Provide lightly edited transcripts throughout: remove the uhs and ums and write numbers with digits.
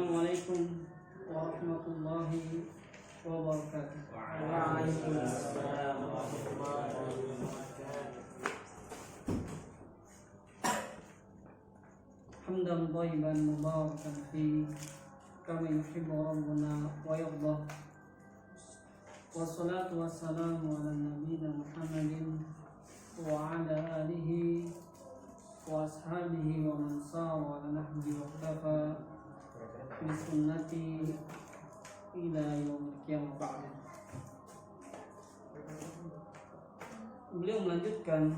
Assalamualaikum warahmatullahi wabarakatuh. Waalaikumsalam warahmatullahi wabarakatuh. Hamdan thayyiban mubarakan fi kama yuhibbu rabbuna wa yarda. Wassalatu wassalamu ala nabiyyina Muhammadin wa ala alihi wa ashabihi wa man sara ala nahji wa iktafa bi sunnati ila yaumil qiyamah ba'd. Beliau melanjutkan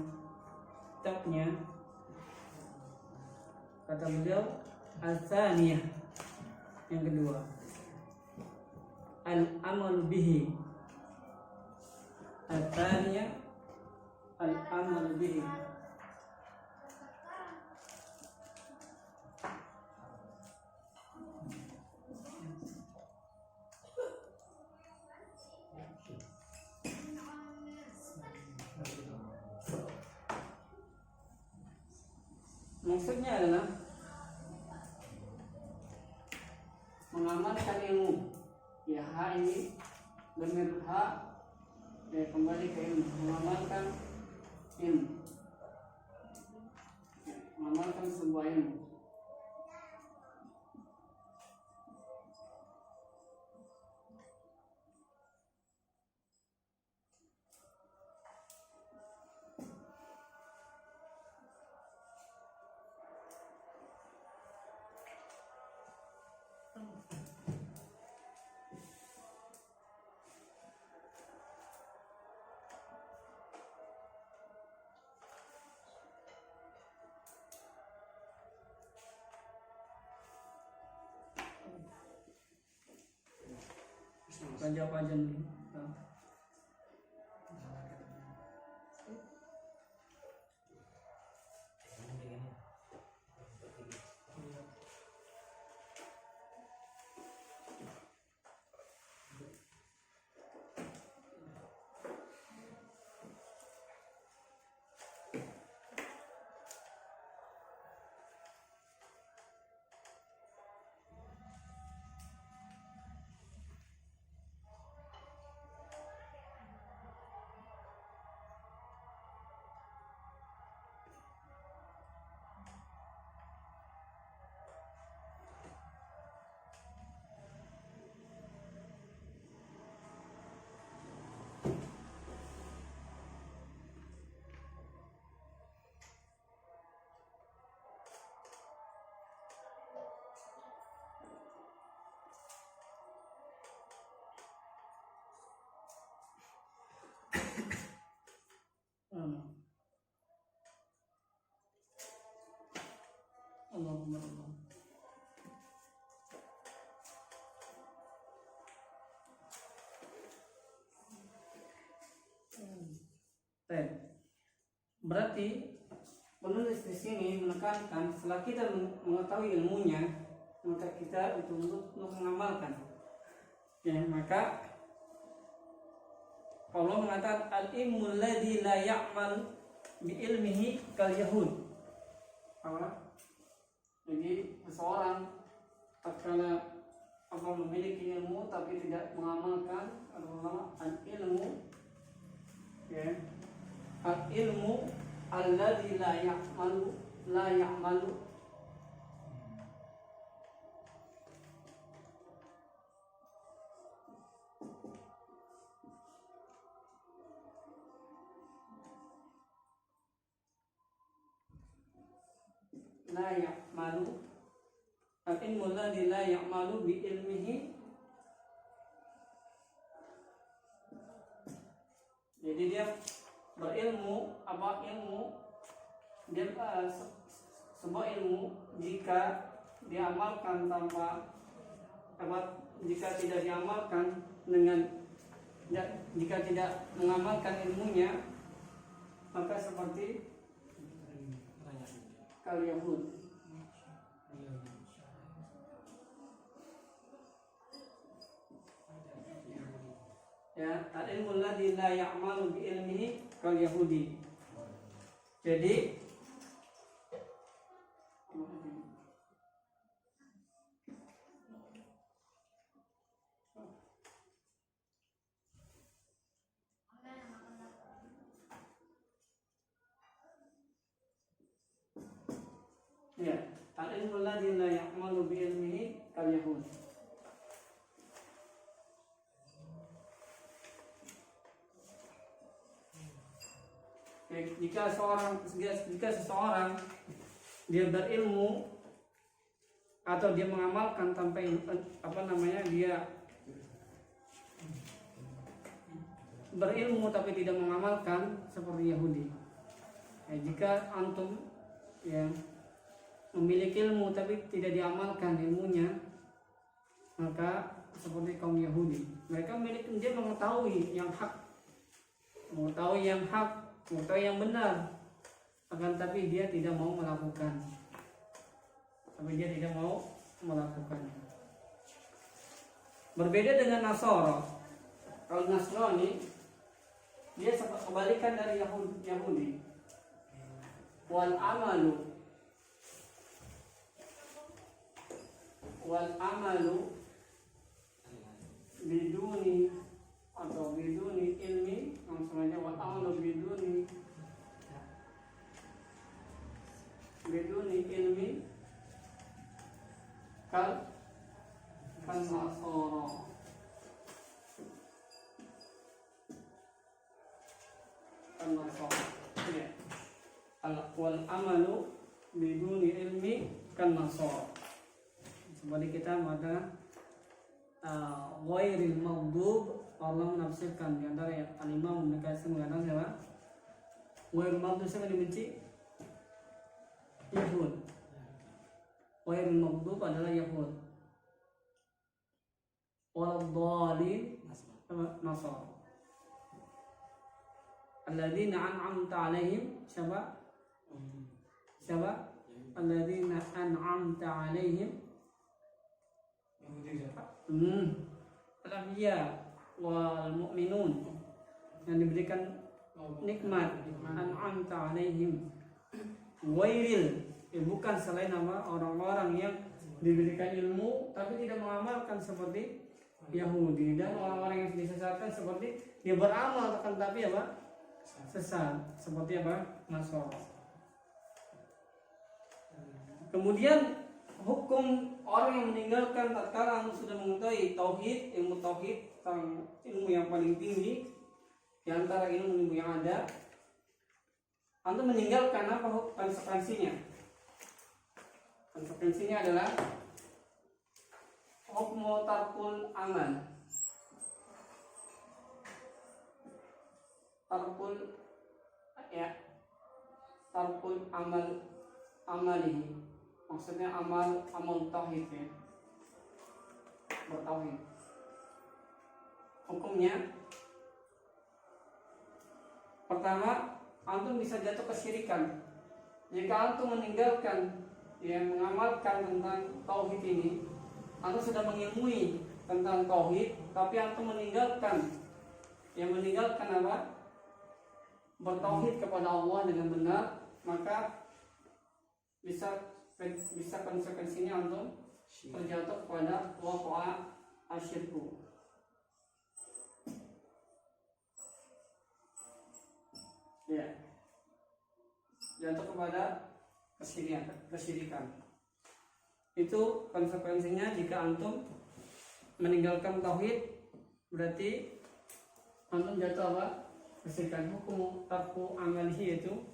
kitabnya, kata beliau al-thaniyah, yang kedua, al-amalu bihi. Al-thaniyah al-amalu bihi. Maksudnya adalah mengamalkan ilmu. Ya, ha ini dhamir ha, ya, kembali ke ilmu. Mengamalkan ilmu, ya, mengamalkan sebuah ilmu. Jawab aja nih. Allahumma Allah. Berarti penulis di sini menekankan setelah kita mengetahui ilmunya, maka kita untuk mengamalkan. Ya, maka Allah mengatakan al-ilmu alladzi la ya'mal bi ilmihi kal yahud. Apa? Jadi seseorang tatkala memiliki ilmu tapi tidak mengamalkan adalah al-ilmu, ya, al-ilmu alladzi la ya'malu la ya'malu la ya'malu al-ilmu alladzi la ya'malu bi ilmihi. Jadi dia berilmu, apa ilmu dia sebuah ilmu jika diamalkan tanpa jika tidak diamalkan dengan jika tidak mengamalkan ilmunya, maka seperti kal yahud. Ya, al-ilmu alladzi la ya'malu bi ilmihi kal yahudi. Jadi Ya, al-ilmu alladhi la ya'malu bi ilmihi kal yahud. Jika seseorang dia berilmu atau dia mengamalkan tanpa dia berilmu tapi tidak mengamalkan seperti Yahudi. Jika antum ya memiliki ilmu tapi tidak diamalkan ilmunya, maka seperti kaum Yahudi. Mereka dia mengetahui yang hak, mengetahui yang benar, akan tapi dia tidak mau melakukan. Berbeda dengan Nasara. Kalau Nasrani, dia kebalikan dari Yahudi. Wal amalu biduni ilmi, langsung aja wal amalu biduni ilmi kan Nasara. Ya. Wal amalu biduni ilmi kan Nasara. Seperti kita maka ghairil maghdub, Allah menafsirkan di antara al-Imam Ibnu Katsir mengatakan apa? Ghairil maghdub sama dibenci Yahud. Ghairil maghdub adalah Yahud. Wal dhalin Nasara. Alladzina an'amta alaihim siapa? Alladzina an'amta alaihim al-anbiya wal mu'minun, yang diberikan nikmat an'amta alaihim. Ghairil bukan selain nama orang-orang yang diberikan ilmu tapi tidak mengamalkan seperti Yahudi, dan orang-orang yang disesatkan seperti dia beramal akan tapi sesat seperti Nasara. Kemudian hukum orang yang meninggalkan tatkala sudah mengetahui tauhid, ilmu tauhid, ilmu yang paling tinggi di antara ilmu yang ada, antum meninggalkan apa konsekuensinya? Konsekuensinya adalah hukmu tarkul amal. Tarkul amalihi. Maksudnya amal tauhid ya. Bertauhid. Hukumnya pertama, antum bisa jatuh kesyirikan. Jika antum meninggalkan yang mengamalkan tentang tauhid ini, antum sudah mengilmui tentang tauhid, tapi antum meninggalkan bertauhid kepada Allah dengan benar, maka bisa konsekuensinya antum terjatuh kepada waqa'a asyirku. Ya, jatuh kepada kesyirikan. Itu konsekuensinya jika antum meninggalkan tauhid, berarti antum jatuh kesyirikan. Hukum tarku amalihi itu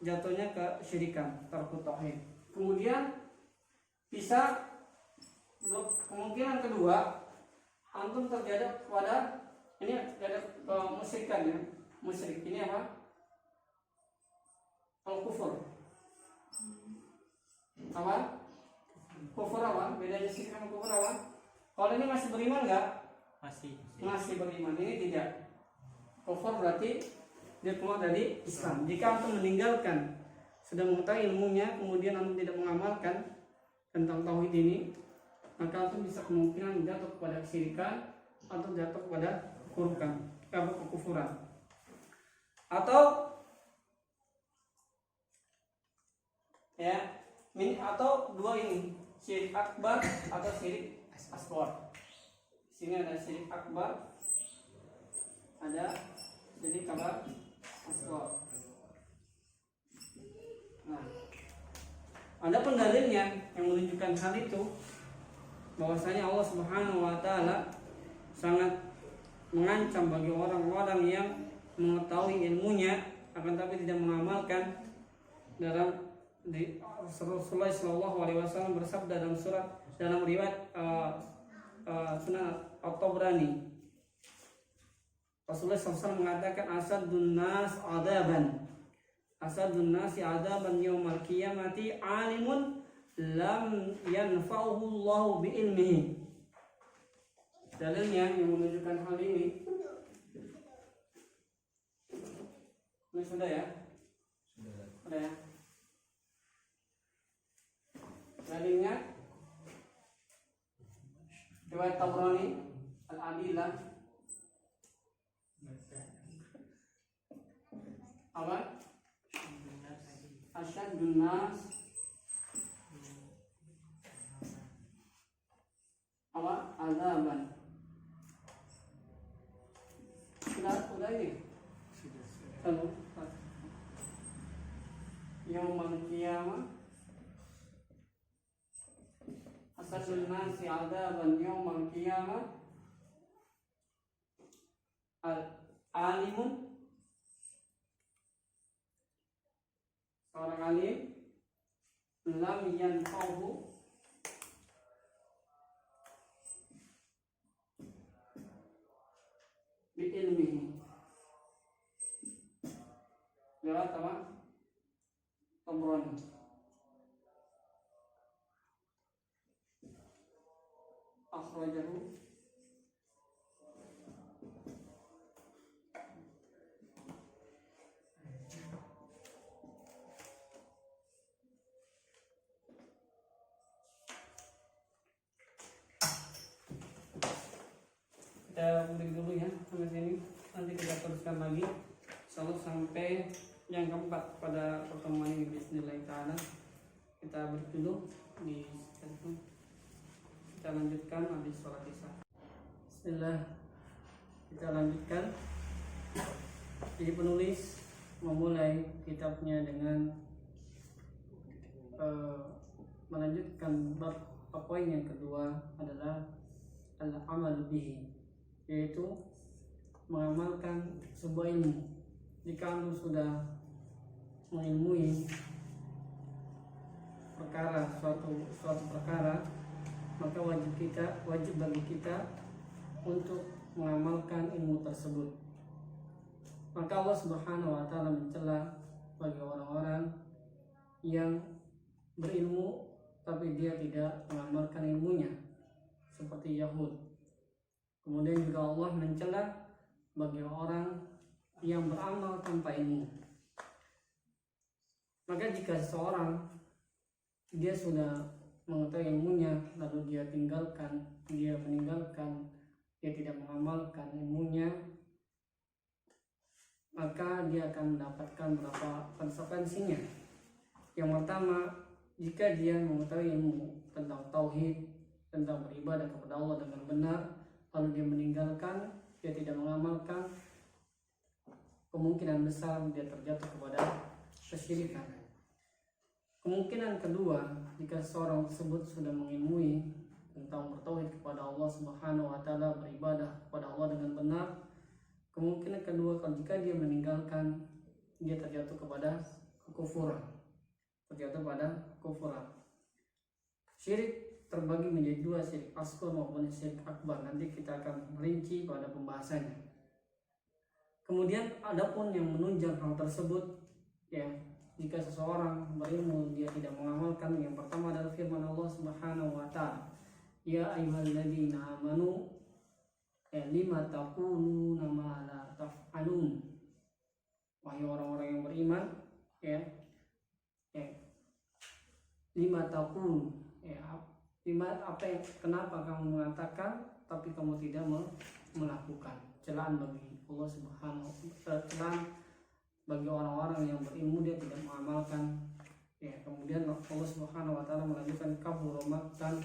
jatuhnya ke syirikan, tarku tauhid. Kemudian bisa kemungkinan kedua, antum terjadi kepada ini ada kemusyrikan ya. Musyrik ini apa? Al-kufur. Apa? Kufur apa? Bedanya syirik sama kufur apa? Kalau ini masih beriman enggak? Masih beriman. Ini tidak. Kufur berarti dia keluar dari Islam. Jika antum meninggalkan, sudah mengetahui ilmunya, kemudian antum tidak mengamalkan tentang tauhid ini, maka antum bisa kemungkinan jatuh kepada kesyirikan atau jatuh kepada kekufuran. Atau dua ini, syirik akbar atau syirik asghar. Sini ada syirik akbar, ada syirik asghar. Nah, Adapun dalilnya yang menunjukkan hal itu bahwasanya Allah Subhanahu wa taala sangat mengancam bagi orang-orang yang mengetahui ilmunya akan tapi tidak mengamalkan. Rasulullah SAW bersabda dalam riwayat Sunan At-Tabrani, Rasulullah SAW mengatakan asadun nasi adaban yaumal qiyamati alimun lam yanfa'uhu Allah bi'ilmihi. Dalilnya yang menunjukkan hal ini sudah ya? Sudah ya? Dalilnya riwayat Tabrani Al-Adilah apa? Asyadun nas apa? Azaban. Sudah ini? Sudah. Yaumul qiyamah asadun nasi adaban yaumul qiyamah alimun, seorang alim lam yanfa'uhu bi ilmihi. Lewat apa? Tabrani. Akhrajahu kita break dulu ya sampai sini, nanti kita teruskan lagi selalu sampai yang keempat pada pertemuan ini bismillahirrahmanirrahim. Kita break dulu di telepon, kita lanjutkan habis sholat isya. Bismillah, kita lanjutkan. Jadi penulis memulai kitabnya dengan melanjutkan bab poin yang kedua adalah al-amal bihi, yaitu mengamalkan sebuah ilmu. Jika anda sudah mengilmui suatu perkara, maka wajib bagi kita untuk mengamalkan ilmu tersebut. Maka Allah Subhanahu wa taala mencela bagi orang-orang yang berilmu tapi dia tidak mengamalkan ilmunya, seperti Yahud. Kemudian juga Allah mencela bagi orang yang beramal tanpa ilmu. Maka jika seseorang dia sudah mengetahui ilmunya lalu dia meninggalkan, dia tidak mengamalkan ilmunya, maka dia akan mendapatkan beberapa konsekuensinya. Yang pertama, jika dia mengetahui ilmu tentang tauhid, tentang beribadah kepada Allah dengan benar, lalu dia meninggalkan, dia tidak mengamalkan, kemungkinan besar dia terjatuh kepada kesyirikan. Kemungkinan kedua, jika seorang tersebut sudah mengilmui tentang bertauhid kepada Allah Subhanahu wa taala, beribadah kepada Allah dengan benar, kemungkinan kedua, kalau jika dia meninggalkan, dia terjatuh kepada kekufuran. Syirik terbagi menjadi dua, syirik asghar maupun syirik akbar. Nanti kita akan merinci pada pembahasannya. Kemudian adapun yang menunjang hal tersebut, ya, jika seseorang berilmu dia tidak mengamalkan, yang pertama adalah firman Allah Subhanahu wa taala, ya ayyuhalladzina amanu lima taquluna ma la taf'alun. Wahai orang-orang yang beriman, lima taqul, kenapa kamu mengatakan tapi kamu tidak melakukan? Celaan bagi Allah Subhanahu wa taala, celaan bagi orang-orang yang berilmu dia tidak mengamalkan. Kemudian Allah Subhanahu wa taala melanjutkan, kabura maqtan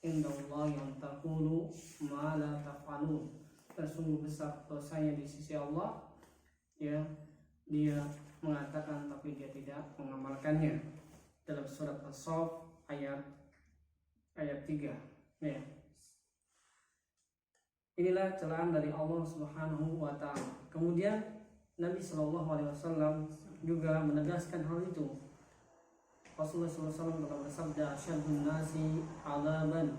indallahi an taqulu ma la taf'alun. Sungguh besar dosanya di sisi Allah, dia mengatakan tapi dia tidak mengamalkannya. dalam surat As-Saff ayat 3. Ya. Inilah celaan dari Allah Subhanahu wa taala. Kemudian Nabi Shallallahu alaihi wasallam juga menegaskan hal itu. Rasulullah SAW telah bersabda, "Asyadun nasi 'adzaban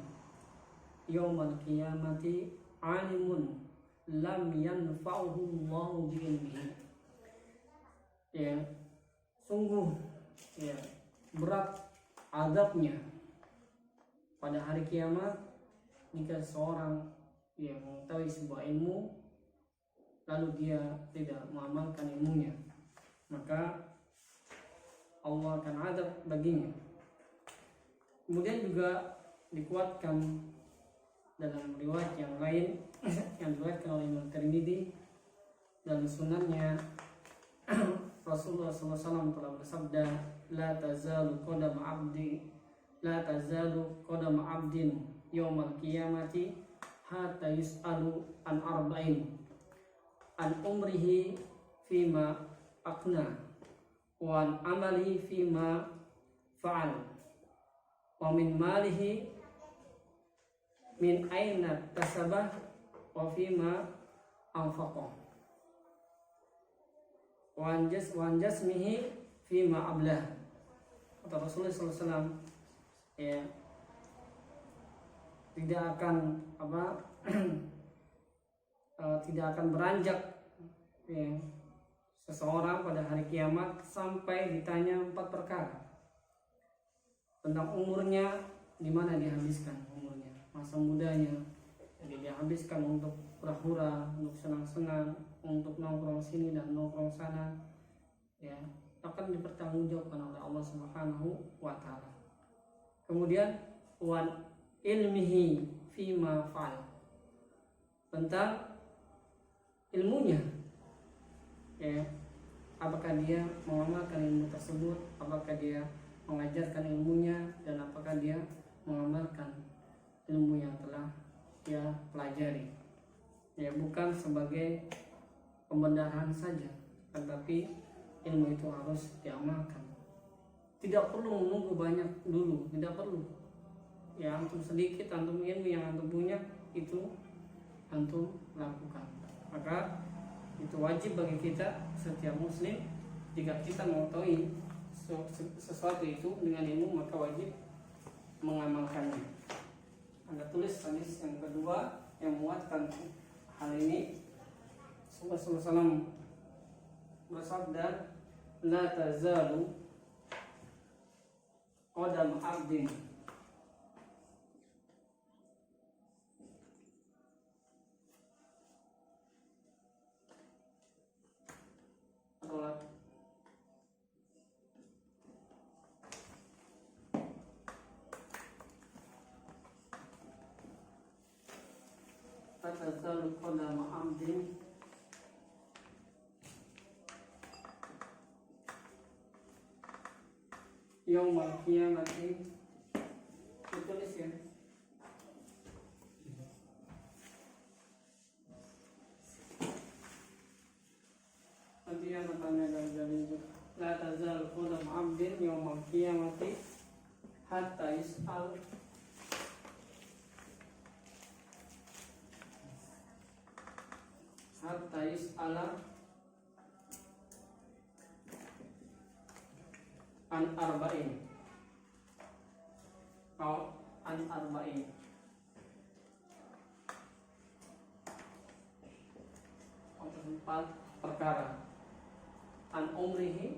yaumal qiyamati 'alimun lam yanfa'uhu Allahu bi'ilmihi." Ya, sungguh ya berat azabnya pada hari kiamat jika seorang yang mengetahui sebuah ilmu lalu dia tidak mengamalkan ilmunya, maka Allah akan azab baginya. Kemudian juga dikuatkan dalam riwayat yang lain yang diriwayatkan oleh Imam Tirmidzi dalam sunannya, Rasulullah SAW telah bersabda, la tazalu qadam abdin yaumal qiyamati hatta yus'alu an arba'in, an umrihi fima aqna wa an amali fima fa'al wa min malihi min aina kasabah wa fima anfaqah wa an jasmihi fima ablah. Kata Rasulullah SAW, ya, tidak akan tidak akan beranjak ya, seseorang pada hari kiamat sampai ditanya 4 perkara tentang umurnya, di mana dihabiskan umurnya, masa mudanya, jadi dihabiskan untuk berhura, untuk senang-senang, untuk nongkrong sini dan nongkrong sana, ya, akan dipertanggungjawabkan oleh Allah Subhanahu wa taala. Kemudian wan ilmihi fima fa'al, tentang ilmunya, ya, apakah dia mengamalkan ilmu tersebut, apakah dia mengajarkan ilmunya, dan apakah dia mengamalkan ilmu yang telah dia pelajari, ya, bukan sebagai pembenaran saja, tetapi ilmu itu harus diamalkan. Tidak perlu menunggu banyak dulu, tidak perlu, ya, antum sedikit, antum ilmu yang antum punya itu antum lakukan. Maka itu wajib bagi kita setiap muslim, jika kita mengetahui sesuatu itu dengan ilmu, maka wajib mengamalkannya. Anda tulis hadis yang kedua yang menguatkan hal ini. Rasulullah SAW bersabda, la tazalu qadam abdin tatazalu qadam abdin yaumal qiyamati. Ditulis ya. Nanti yang tanya dari la tazal qadam abdin yaumal qiyamati hatta yus'al an arba'in atau an arba'in. Untuk 4 perkara. An umrihi,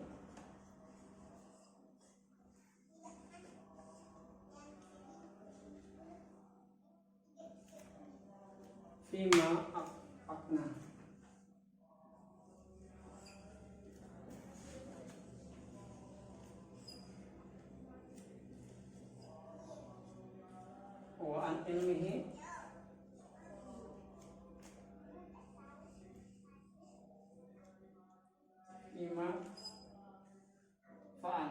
fima aqna, wa an ilmihi fima fa'al.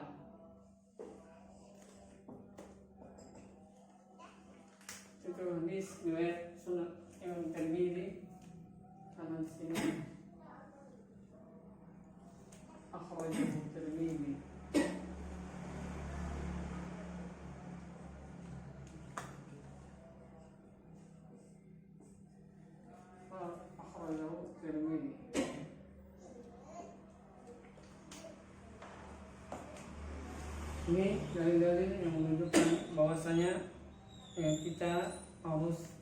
Itu hadis riwayat Sunan Imam Tirmidzi, karena di sini akhrajahu Tirmidzi. Ini dalil-dalil yang menunjukkan bahwasanya ya, kita harus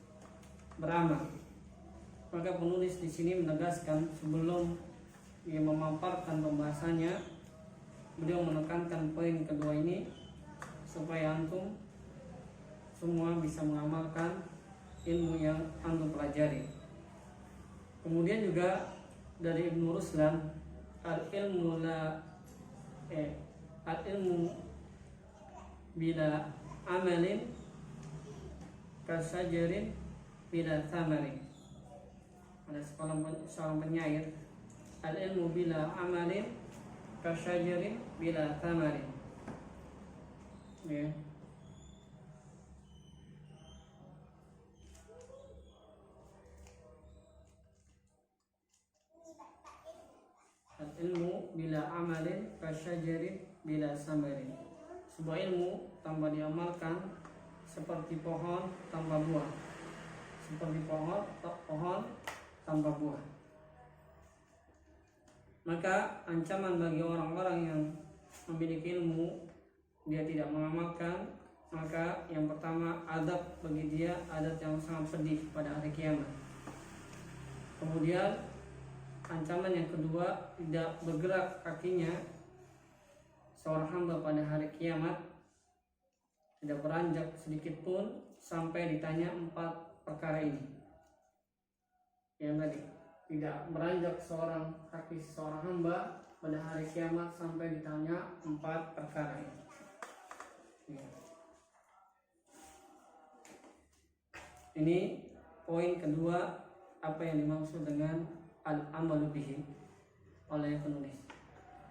beramal. Maka penulis di sini menegaskan sebelum ia memaparkan pembahasannya, beliau menekankan poin kedua ini supaya antum semua bisa mengamalkan ilmu yang antum pelajari. Kemudian juga dari Ibnu Ruslan, al-ilmu bila amalin kasajarin bila thamarin. Ada seorang penyair, al-ilmu bila amalin kasajarin bila thamarin. Ya. Al-ilmu bila amalin kasyajarin bila samarin. Sebuah ilmu tanpa diamalkan seperti pohon tanpa buah. Seperti pohon tanpa buah. Maka ancaman bagi orang-orang yang memiliki ilmu dia tidak mengamalkan, maka yang pertama adab bagi dia, adab yang sangat pedih pada hari kiamat. Kemudian ancaman yang kedua, tidak bergerak kakinya seorang hamba pada hari kiamat, tidak beranjak sedikit pun sampai ditanya 4 perkara ini. Yang tadi, tidak beranjak kaki seorang hamba pada hari kiamat sampai ditanya 4 perkara ini. Ya. Ini poin kedua, apa yang dimaksud dengan al-amalu bihi oleh penulis.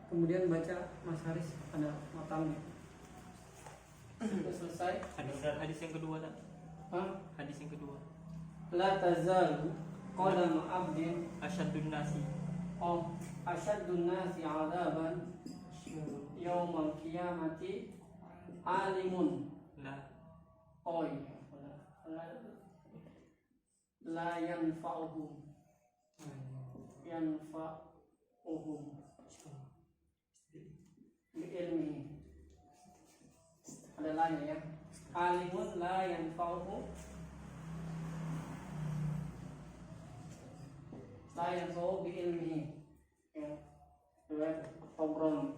Kemudian baca Mas Haris, ada matamnya. Sudah selesai. Hadis yang kedua kan? Hadis yang kedua. La tazalu qadam abdin Asyadun nasi. Asyadun nasi adaban yaumal qiyamati alimun. La yanfa'uhum bi'ilmihi. Ada lainnya ya. Alimun la yanfa'uhu bi'ilmihi. Ya. Riwayat Tabrani.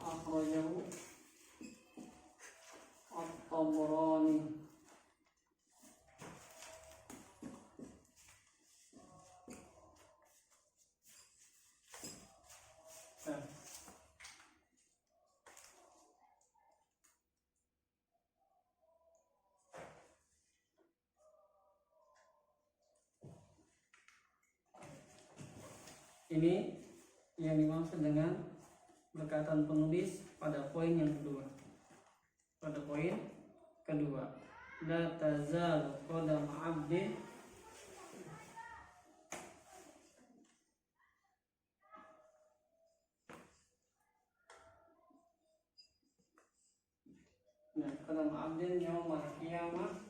Akhrajahu At-Tabrani. Ini yang dimaksud dengan perkataan penulis pada poin yang kedua. Pada poin kedua, la tazalu qadam 'abdin qadam 'abdin yaumal qiyamah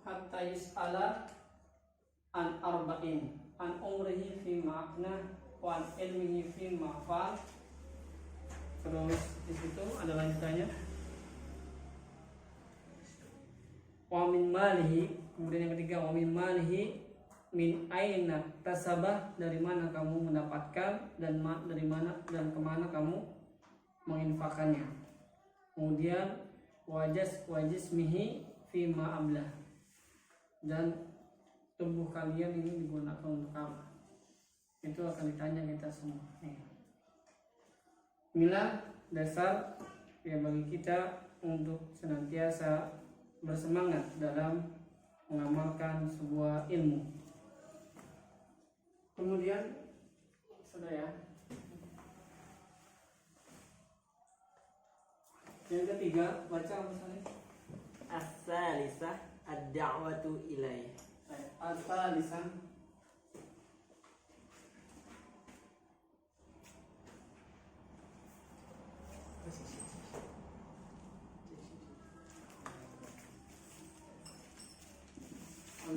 hatta yus'ala an arba'in, an umrihi fi ma'afna wa an ilmihi fi ma'fal. Terus di situ ada lanjutannya, wa min malihi. Kemudian yang ketiga, wa min malihi min aina tasabah, dari mana kamu mendapatkan dan dari mana dan kemana kamu menginfakannya. Kemudian wajismihi fi ma'ablah, dan tubuh kalian ini digunakan untuk apa? Itu akan ditanya kita semua. Inilah dasar yang bagi kita untuk senantiasa bersemangat dalam mengamalkan sebuah ilmu. Kemudian sudah ya. Yang ketiga, baca misalnya. As-salisah ad-da'watu ilaih. As-salisah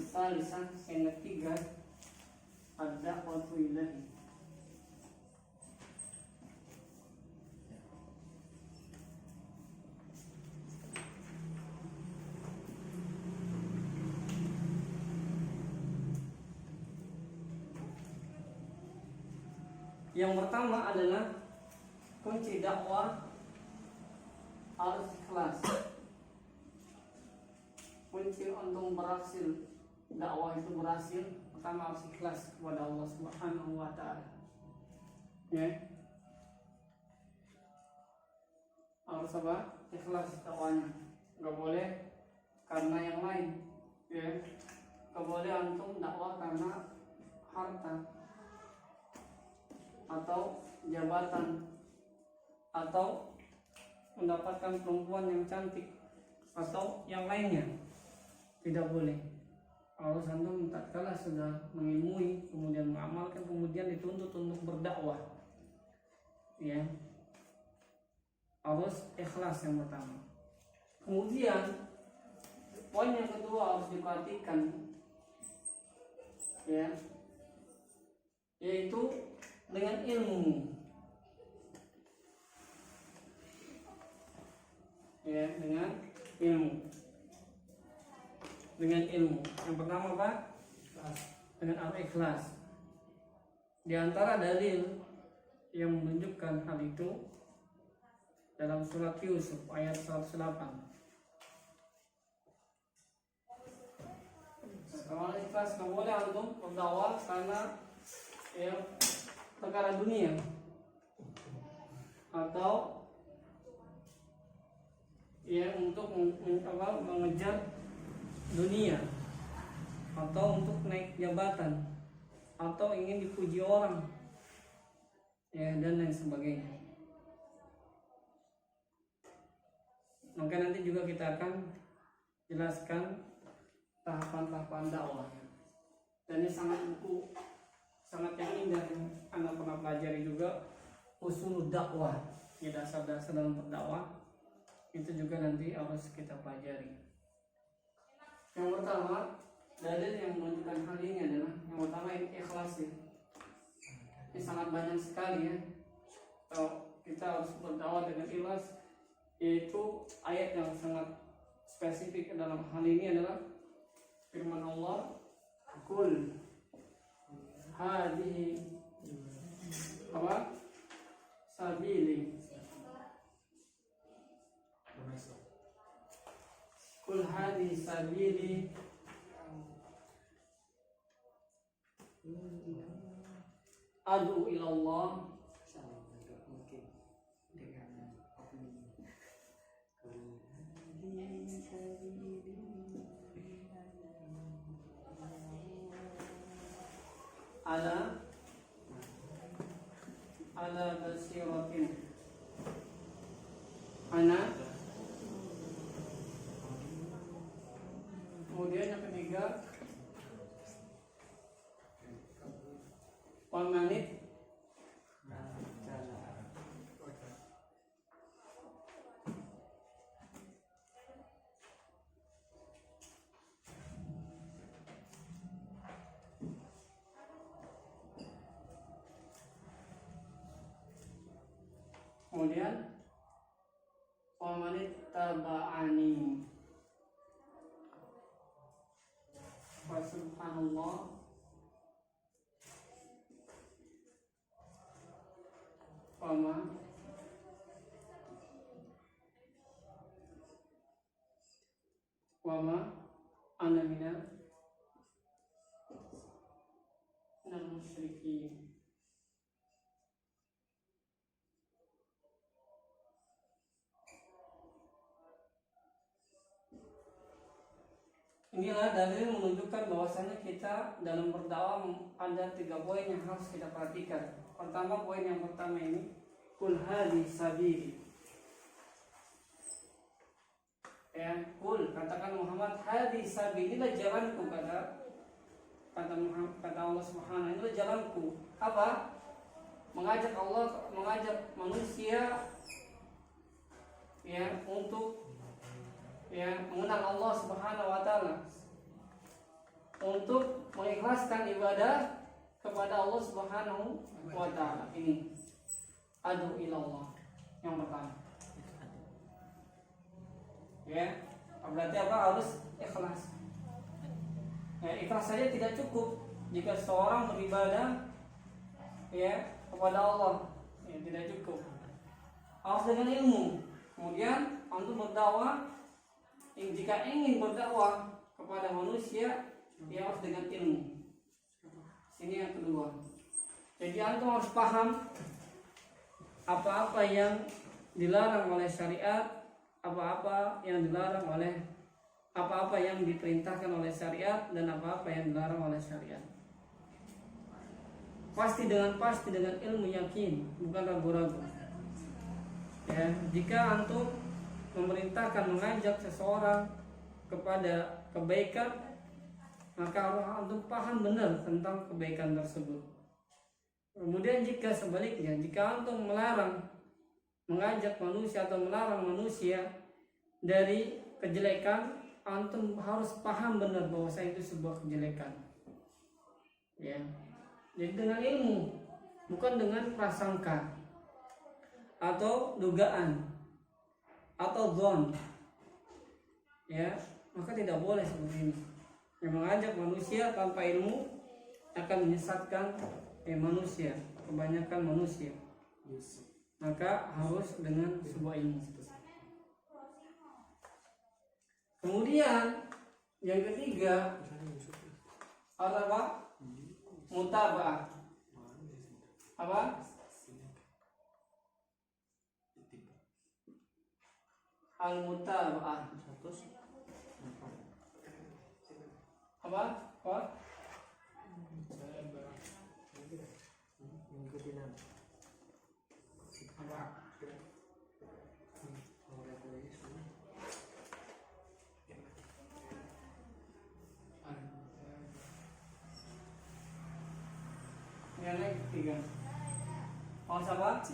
Salisan yang ketiga, ad-da'watu ilahi. Yang pertama adalah kunci dakwah harus ikhlas. Kunci untuk berhasil dakwah itu berhasil, pertama harus ikhlas kepada Allah Subhanahu wa taala. Ya. Harus apa? Ikhlas dakwahnya. Enggak boleh karena yang lain. Ya. Enggak boleh antum dakwah karena harta atau jabatan atau mendapatkan perempuan yang cantik atau yang lainnya. Tidak boleh. Kalau antum tatkala sudah mengilmui kemudian mengamalkan kemudian dituntut untuk berdakwah, ya harus ikhlas yang pertama. Kemudian poin yang kedua harus diperhatikan, ya, yaitu dengan ilmu, ya, dengan ilmu. Yang pertama apa? Dengan al-ikhlas. Di antara dalil yang menunjukkan hal itu dalam surat Yusuf ayat 108. Kalau ikhlas nggak boleh antum berdakwah karena ya perkara dunia atau ya untuk mengejar dunia atau untuk naik jabatan atau ingin dipuji orang, ya, dan lain sebagainya. Maka nanti juga kita akan jelaskan tahapan-tahapan dakwah, dan ini sangat yang indah yang Anda pernah pelajari juga, usul dakwah, ya, dasar-dasar dalam berdakwah itu juga nanti harus kita pelajari. Yang pertama, dalil yang menunjukkan hal ini adalah yang pertama ikhlas, ya. Ini sangat banyak sekali, ya. Kalau kita harus berdakwah dengan ikhlas, yaitu ayat yang sangat spesifik dalam hal ini adalah firman Allah, "Qul hadhihi sabili." Qul hadhihi sabili ad'u ila Allah ala basiratin ana. Kemudian yang ketiga, wamanit kemudian wamanit taba'ani. Wa subhanallah wama ana minal musyrikin. Inilah dalil menunjukkan bahwasanya kita dalam berdakwah ada 3 poin yang harus kita perhatikan. Pertama, poin yang pertama ini, kul hadhi sabili. Ya, kul, katakan Muhammad, hadhi sabili, inilah jalanku, kata Allah Subhanahu, inilah jalanku. Apa? Mengajak manusia, ya, untuk, ya, mengenal Allah Subhanahu wa taala. untuk mengikhlaskan ibadah kepada Allah Subhanahu wa taala. Ini adu ilallah yang pertama. Ya, berarti apa? Harus ikhlas. Ya, ikhlas saja tidak cukup jika seorang beribadah ya kepada Allah, ya, tidak cukup. Harus dengan ilmu. Kemudian untuk berdakwah, jika ingin berdakwah kepada manusia, ya harus dengan ilmu. Ini yang kedua. Jadi antum harus paham apa-apa yang dilarang oleh syariat, apa-apa yang dilarang oleh apa-apa yang diperintahkan oleh syariat, dan apa-apa yang dilarang oleh syariat. Pasti dengan ilmu yakin, bukan ragu-ragu. Ya, jika antum memerintahkan mengajak seseorang kepada kebaikan, maka harus antum paham benar tentang kebaikan tersebut. Kemudian jika sebaliknya, jika antum melarang mengajak manusia atau melarang manusia dari kejelekan, antum harus paham benar bahwa itu sebuah kejelekan. Ya. Jadi dengan ilmu, bukan dengan prasangka atau dugaan atau zon. Ya, maka tidak boleh seperti ini. Yang mengajak manusia tanpa ilmu akan menyesatkan manusia, kebanyakan manusia. Maka harus dengan sebuah ilmu. Kemudian yang ketiga adalah mutaba'ah. Apa? Al-mutaba'ah. Apa? Apa? Yang ketiga, mau apa?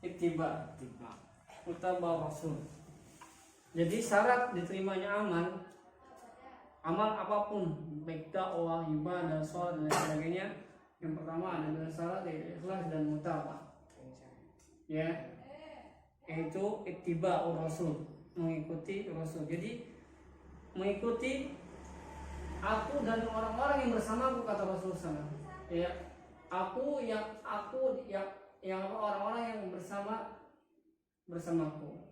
Ittiba, mutaba'ah Rasul. Jadi syarat diterimanya amal apapun, baik dakwah, ibadah, sholat dan sebagainya, yang pertama adalah syarat ikhlas dan mutaba'ah. Ya, yaitu ittiba'ur Rasul, mengikuti Rasul. Jadi mengikuti aku dan orang-orang yang bersamaku, kata Rasulullah. Ya, aku yang orang-orang yang bersamaku.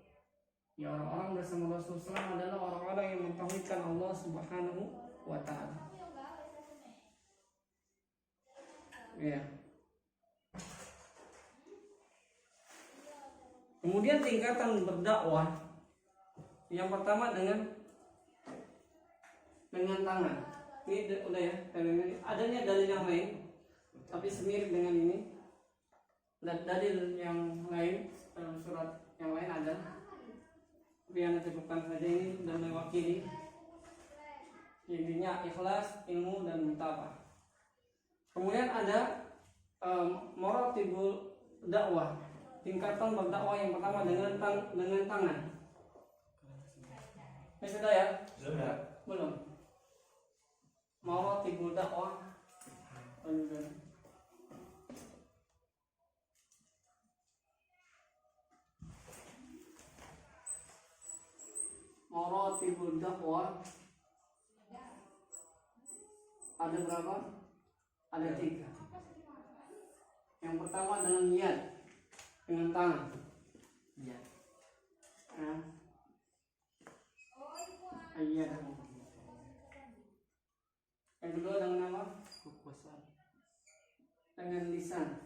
Ya, orang-orang bersama Rasulullah adalah orang-orang yang mentauhidkan Allah Subhanahu wa taala. Ya. Kemudian tingkatan berdakwah. Yang pertama dengan tangan. Ini udah ya, adanya dalil yang lain tapi semirip dengan ini. Dan dalil yang lain dalam surat yang lain ada, tapi yang cukupkan saja ini dan mewakili. Intinya ikhlas, ilmu dan mutaba'ah. Kemudian ada maratibul dakwah, tingkatan berdakwah yang pertama dengan tangan. Ini sudah ya? Sudah. Belum. Maratibul dakwah. Maratibul dakwah ada berapa? Ada 3. Yang pertama dengan niat, dengan tangan. Niat. Iya. Yang kedua dengan apa? Kekuasaan. Dengan lisan.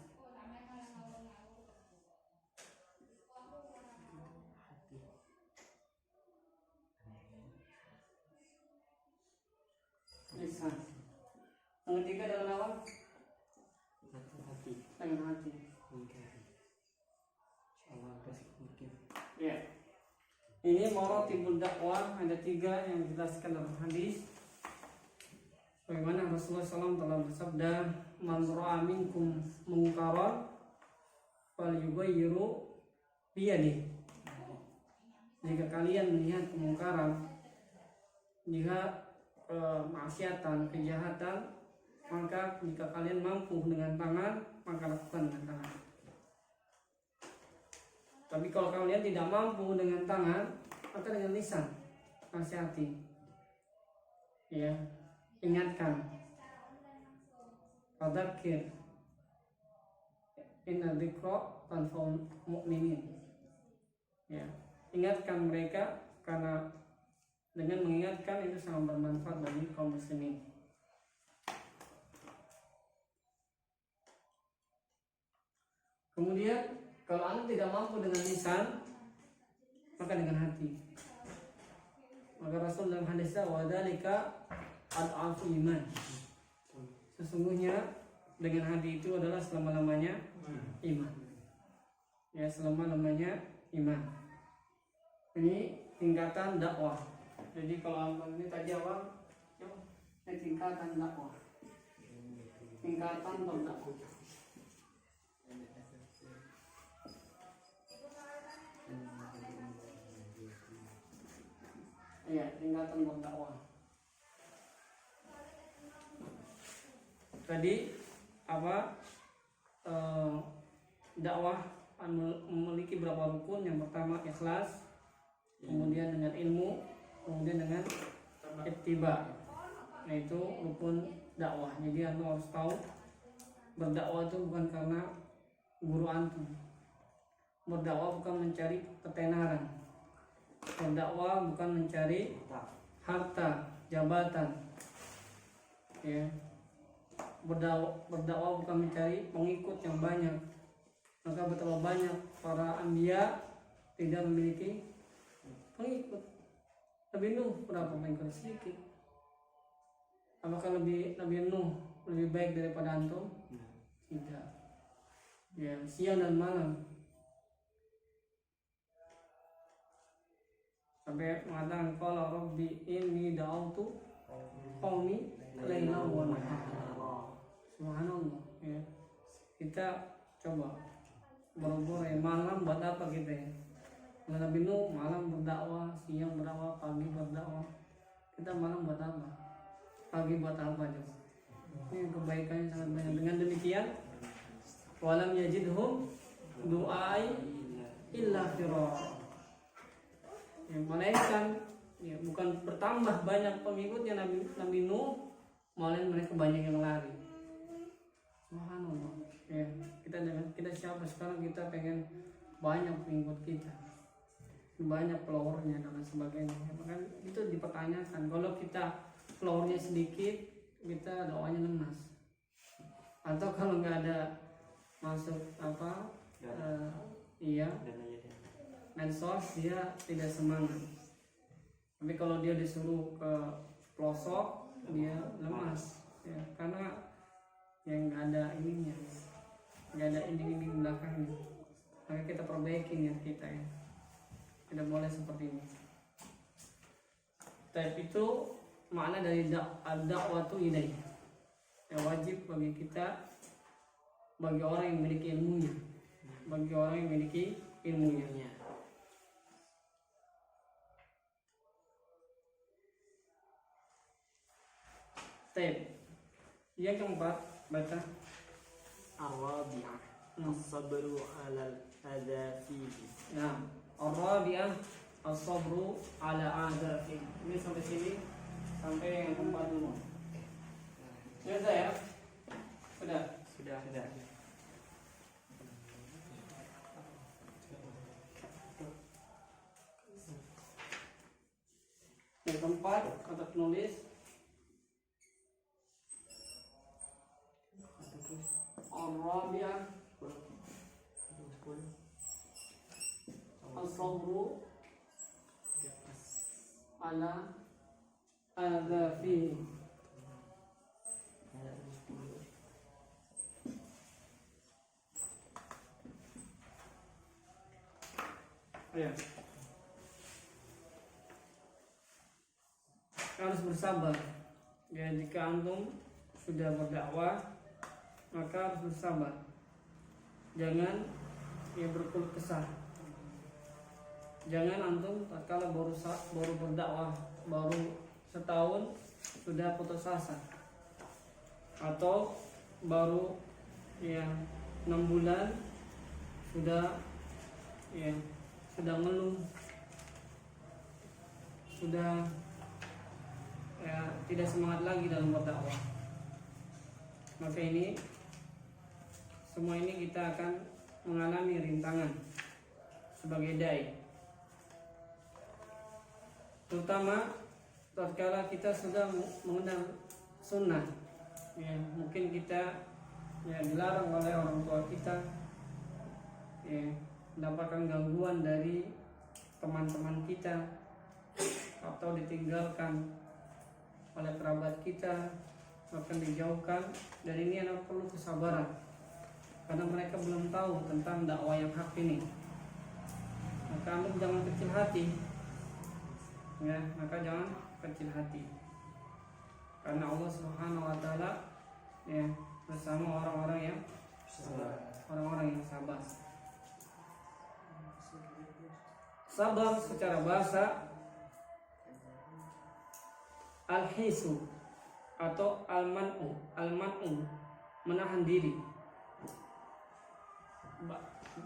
Lisan. Yang ketiga dengan apa? Hati. Dengan hati. Ya. Ini maratibul dakwah, ada 3 yang dijelaskan dalam hadis. Bagaimana Rasulullah SAW telah bersabda, "Man ra'a minkum munkaran falyughayyiru biyadihi." Jika kalian melihat kemungkaran, jika kemaksiatan, kejahatan, maka jika kalian mampu dengan tangan, maka lakukan dengan tangan. Tapi kalau kalian tidak mampu dengan tangan, maka dengan lisan, nasihati, ya, ingatkan, fadzakir, inna dzikra tanfa'ul mu'minin, ya, ingatkan mereka karena dengan mengingatkan itu sangat bermanfaat bagi kaum muslimin. Kemudian kalau anda tidak mampu dengan lisan, maka dengan hati. Maka Rasul dalam hadisnya wadzalika ad'afu iman. Sesungguhnya dengan hati itu adalah selama-lamanya iman. Ya, selama-lamanya iman. Ini tingkatan dakwah. Jadi kalau ini tadi awal, ini tingkatan dakwah. Tingkatan berdakwah. Ya, tingkatan berdakwah. Tadi apa? Dakwah memiliki berapa rukun? Yang pertama ikhlas, kemudian dengan ilmu, kemudian dengan ittiba. Nah, itu rukun dakwah. Jadi antum harus tahu berdakwah itu bukan karena guru antum. Berdakwah bukan mencari ketenaran. Berdakwah bukan mencari harta, jabatan. Ya. Berdakwah bukan mencari pengikut yang banyak. Maka betapa banyak para anbiya tidak memiliki pengikut. Nabi Nuh berapa pengikut? Sedikit. Apakah Nabi Nuh lebih baik daripada antum? Tidak. Ya, siang dan malam. Sampai mengatakan qala rabbi inni da'awtu qaumi lailan wa nahara. Subhanallah, ya. Kita coba berubur malam buat apa kita ya? Nabi Nuh malam berdakwah, siang berdakwah, pagi berdakwah. Kita malam buat apa? Pagi buat apa coba? Ini kebaikannya sangat banyak. Dengan demikian, walam yajidhum du'ai illa firara. Ya, melainkan ya, bukan bertambah banyak pengikutnya Nabi Nuh, melainkan mereka banyak yang lari. Subhanallah. Ya, kita siapa sekarang kita pengen banyak pengikut kita, banyak followernya dan sebagainya. Ya, maka itu dipertanyakan. Kalau kita followernya sedikit, kita doanya lemas. Atau kalau nggak ada masuk apa, iya. Medsos dia tidak semangat. Tapi kalau dia disuruh ke pelosok dia lemas ya, karena yang nggak ada ininya, nggak ada inding-inding belakangnya. Maka kita perbaiki niat kita ya, tidak boleh seperti ini. Tapi itu makna dari dakwatu ilaih ya, wajib bagi kita, bagi orang yang memiliki ilmunya, bagi orang yang memiliki ilmunya. Yang keempat, baca Ar-rabi'ah as-sabru 'alal adza fihi. Ya, ar-rabi'ah as-sabru 'ala adza fihi. Ini sampai sini, sampai yang keempat dulu. Sudah ya? Sudah. Yang keempat, kata penulis Ar-rabi'ah as-sabru 'ala adza fihi. Ya. Harus bersabar. Ya, jika antum sudah berdakwah, maka harus bersabar. Jangan berkeluh kesah. Jangan antum tatkala baru berdakwah, baru setahun sudah putus asa, atau baru ya 6 bulan sudah ngeluh, sudah ya tidak semangat lagi dalam berdakwah. Maka semua ini kita akan mengalami rintangan sebagai dai, terutama tatkala kita sudah mengenal sunnah. Ya, mungkin kita dilarang oleh orang tua kita, mendapatkan gangguan dari teman-teman kita, atau ditinggalkan oleh kerabat kita, bahkan dijauhkan. Dan ini adalah perlu kesabaran, karena mereka belum tahu tentang dakwah yang hak ini. Maka Anda jangan kecil hati, jangan kecil hati, karena Allah Subhanahu wa Ta'ala bersama orang-orang yang sabar. Sabar secara bahasa al-hisu atau al-man'u, menahan diri.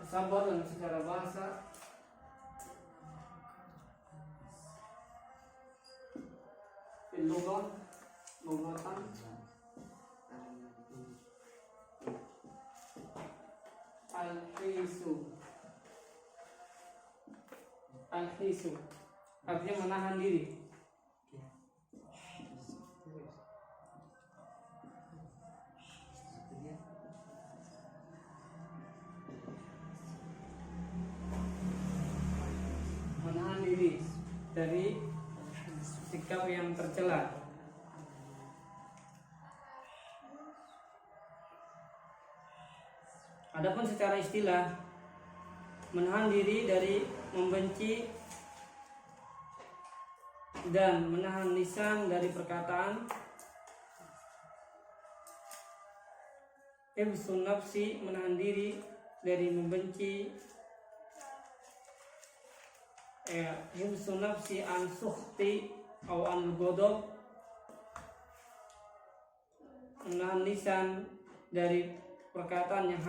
Sabar dalam secara bahasa lugatan al-hisu artinya menahan diri. Menahan diri dari sikap yang tercela. Adapun secara istilah, menahan diri dari membenci dan menahan lisan dari perkataan. Hibsun nafsi, menahan diri dari membenci. Hibsun nafsi an sukhti atau an ghadab, menahan lisan dari perkataan yang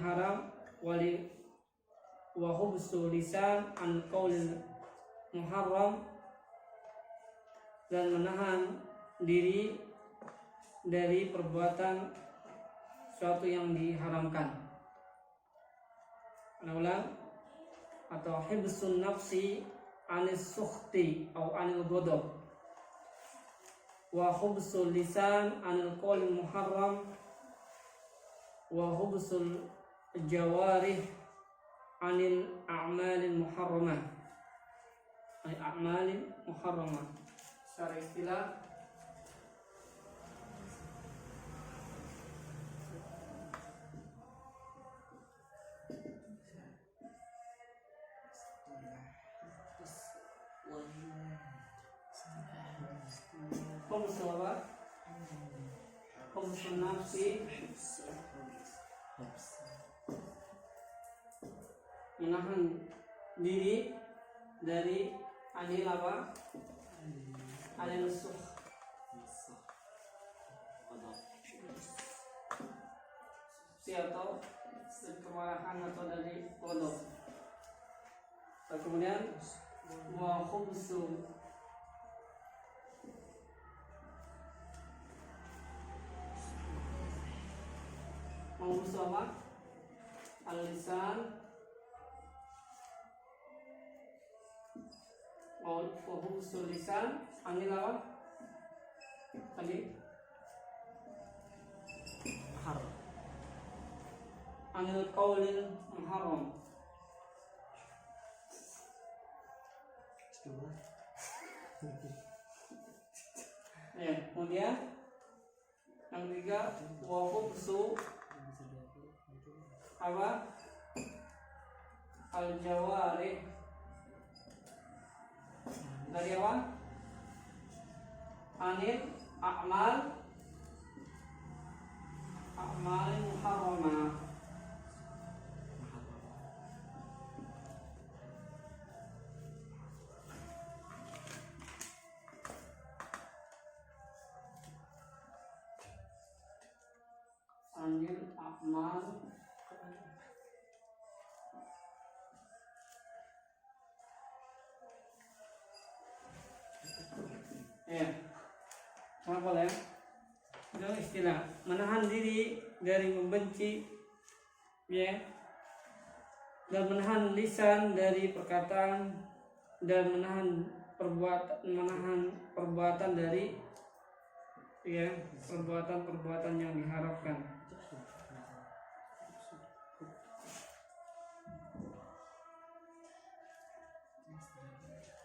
haram, wa hubsu lisan an qaulil muharram, dan menahan diri dari perbuatan suatu yang diharamkan. Ulang, atau hibsun nafsi anis sukhti atau anil ghadab, wa hubsul lisan anil qaulil muharram, wa hubsul jawarih anil a'malil muharramah. A'malil muharramah secara istilah hubsul nafsi, menahan diri dari anil sukh, atau kemarahan, atau dari ghadab. Kemudian wa khubsu al-lisan wa hubsul lisan anil anil qaulil muharram. Kemudian yang ketiga wa hubsu al-jawarih, dari anil a'malil muharramah. Rahman. Ya, apa ya? Itu istilah menahan diri dari membenci, ya, dan menahan lisan dari perkataan, dan menahan perbuatan dari, ya, perbuatan yang diharapkan.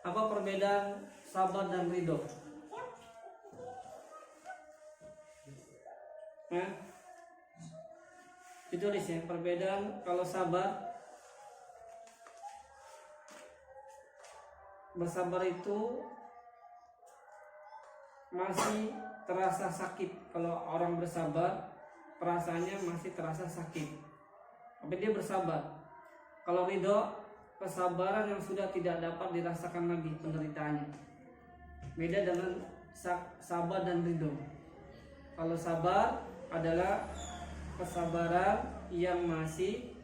Apa perbedaan sabar dan ridho? Nah, ditulis ya, perbedaan kalau bersabar itu masih terasa sakit. Kalau orang bersabar, perasaannya masih terasa sakit, tapi dia bersabar. Kalau ridho, kesabaran yang sudah tidak dapat dirasakan lagi penderitaannya. Beda dengan sabar dan ridho. Kalau sabar adalah kesabaran yang masih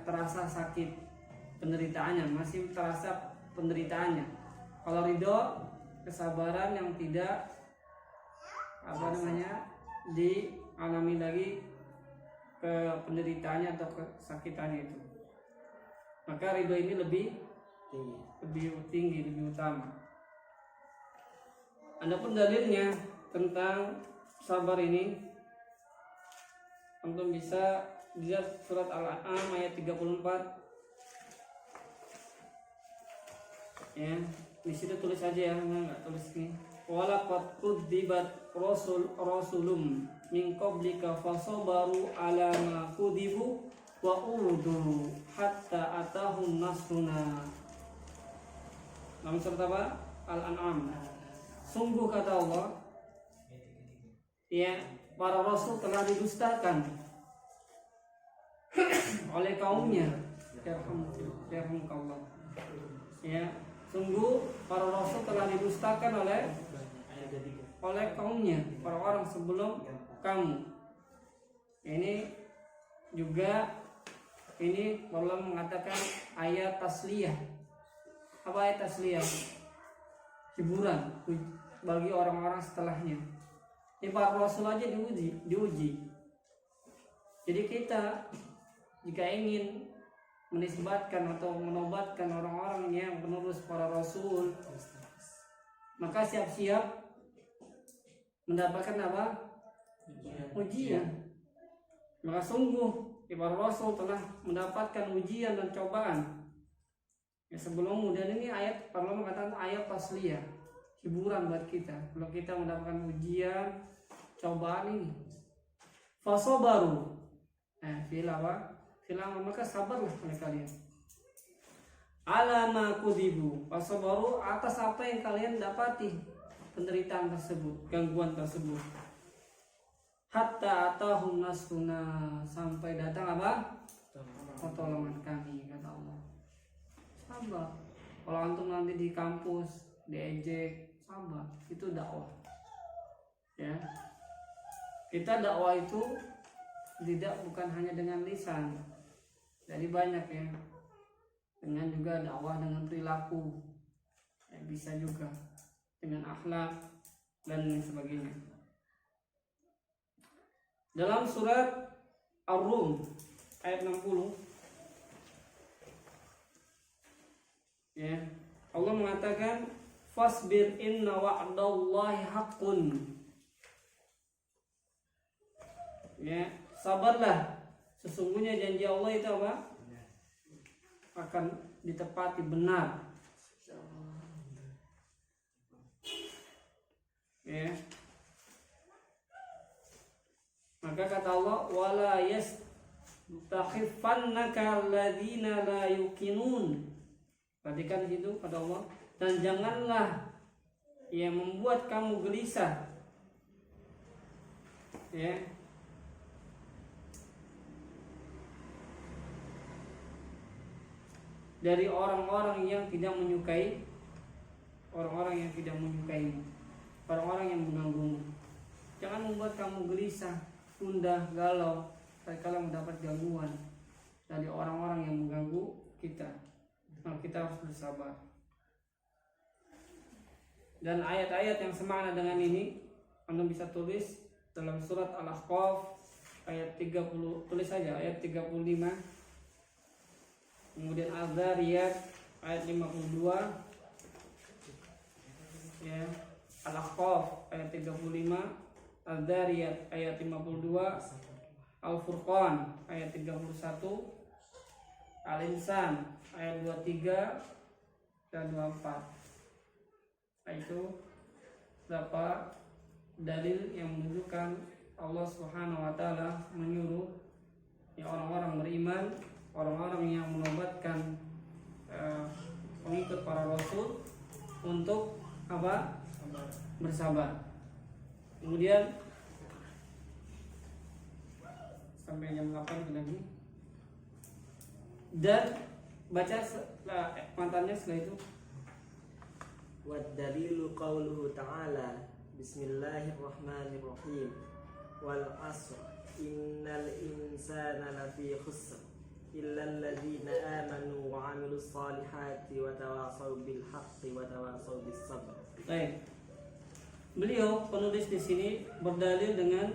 terasa sakit penderitaannya, masih terasa penderitaannya. Kalau ridho, kesabaran yang tidak dialami lagi ke penderitaannya atau kesakitannya itu. Maka ridho ini lebih tinggi, lebih utama. Adapun dalilnya tentang sabar ini, antum bisa lihat surat Al-An'am ayat 34. Ya, di situ tulis aja ya, enggak tulis ini. Walaqad kudzibat rasulum min qablika fasabaru ala ma kudibu wa udu hatta atahum nasruna. Dalam surat apa? Al-An'am. Sungguh kata Allah, ya, para rasul telah didustakan oleh kaumnya. Yarhamukallah. Ya, sungguh para rasul telah didustakan oleh kaumnya, orang-orang sebelum kamu. Ini juga Allah mengatakan ayat tasliyah. Apa ayat tasliyah? Hiburan bagi orang-orang setelahnya. Ini para rasul aja diuji. Jadi kita jika ingin menisbatkan atau menobatkan orang-orang yang penerus para rasul, maka siap-siap mendapatkan apa? Ujian. Maka sungguh para rasul telah mendapatkan ujian dan cobaan. Ya, sebelum kemudian ini ayat Allah mengatakan ayat tasliyah, hiburan buat kita. Kalau kita mendapatkan ujian, cobaan ini, fasabaru, maka sabarlah oleh kalian. Ala ma kudibu, fasabaru, atas apa yang kalian dapati, penderitaan tersebut, gangguan tersebut. Hatta atahum nasruna, sampai datang apa? Pertolongan kami, kata Allah. Sabar. Kalau antum nanti di kampus diejek, sabar, itu dakwah. Ya, kita dakwah itu bukan hanya dengan lisan, jadi banyak ya, dengan juga dakwah dengan perilaku, ya, bisa juga dengan akhlak dan lain sebagainya. Dalam surat Ar-Rum ayat 60, ya, Allah mengatakan fasbir inna wa'dallahi haqqun. Ya, sabarlah, sesungguhnya janji Allah itu apa? Akan ditepati, benar. Ya. Maka kata Allah, wala yastakhifannaka alladziina la yuqinun. Perhatikan di situ kata Allah, dan janganlah yang membuat kamu gelisah, ya, dari orang-orang yang tidak menyukai, orang-orang yang tidak menyukai, orang-orang yang mengganggumu. Jangan membuat kamu gelisah gundah, galau, tatkala mendapat gangguan dari orang-orang yang mengganggu kita. Nah, kita harus bersabar. Dan ayat-ayat yang semakna dengan ini Anda bisa tulis dalam surat Al-Ahqaf ayat 30, tulis saja ayat 35. Kemudian Al-Dzariyat ayat 52. Ya, Al-Ahqaf ayat 35, Al-Dzariyat ayat 52, Al-Furqan ayat 31, Al-Insan ayat 23 dan 24. Itu beberapa dalil yang menunjukkan Allah Subhanahu wa taala menyuruh ya orang-orang beriman, orang-orang yang menobatkan pengikut para rasul untuk apa? Bersabar. Kemudian sampai jam 8 lagi. Dan baca mantannya setelah itu. Wad-dalilu qauluhu ta'ala Bismillahirrahmanirrahim Wal asr Innal insana lafi khusr Illal ladhina amanu wa amilus salihati Wa tawasaw bil haqqi wa tawasaw bis sabr. Baik. Beliau penulis di sini berdalil dengan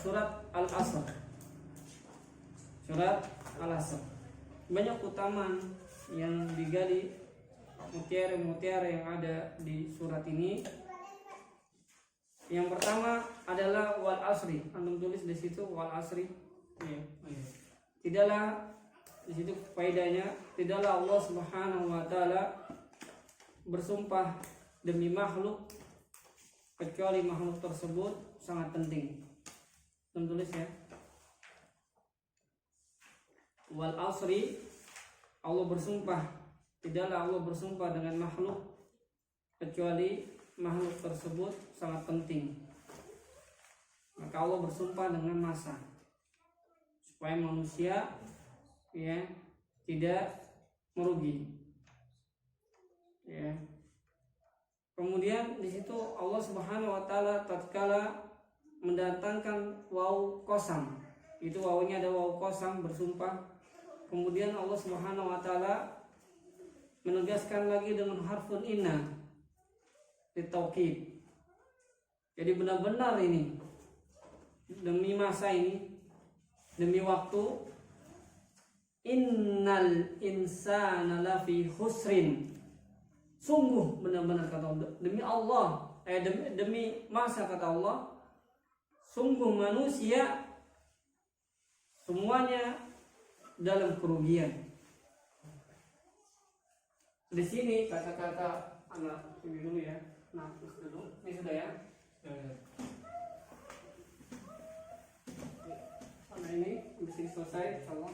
surat Al-Asr. Surat Al-Asr. Banyak keutamaan yang digali, mutiara-mutiara yang ada di surat ini. Yang pertama adalah wal asri. Antum tulis di situ wal asri. Ya. Tidaklah di situ faedahnya, tidaklah Allah Subhanahu wa taala bersumpah demi makhluk kecuali makhluk tersebut sangat penting. Antum tulis ya. Wal asri, Allah bersumpah. Tidaklah Allah bersumpah dengan makhluk kecuali makhluk tersebut sangat penting. Maka Allah bersumpah dengan masa supaya manusia ya tidak merugi. Ya. Kemudian di situ Allah Subhanahu wa taala tatkala mendatangkan waw qasam. Itu wawunya ada waw qasam bersumpah. Kemudian Allah Subhanahu wa taala menegaskan lagi dengan harfun inna ditaukid. Jadi benar-benar ini demi masa ini, demi waktu, innal insana lafi khusrin. Sungguh benar-benar kata Allah, demi Allah, demi masa kata Allah, sungguh manusia semuanya dalam kerugian. Di sini kata-kata anak ini dulu ya. Nah, dulu. Ini sudah ya. Nah, ini di sini selesai insyaallah.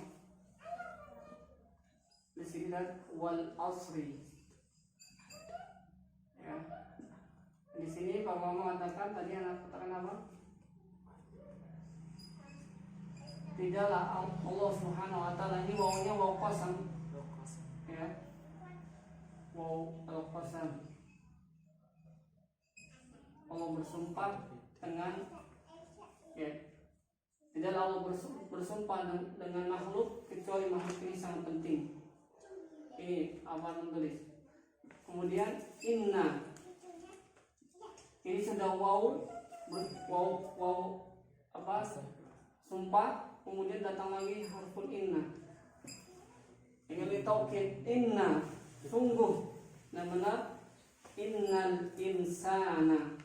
Di sini dan wal asri. Ya. Di sini Pak Mama mengatakan tadi anak katakan apa? Tidaklah Allah Subhanahu wa taala, ini wawunya waw qasam. Ya. Waw al-qasam. Allah bersumpah dengan ya. Tidaklah Allah bersumpah dengan makhluk kecuali makhluk ini sangat penting. Ini apa menulis? Kemudian inna. Ini sudah waw apa? Sumpah, kemudian datang lagi harfun inna. Ini taukid inna. Sungguh dan benar innal insana.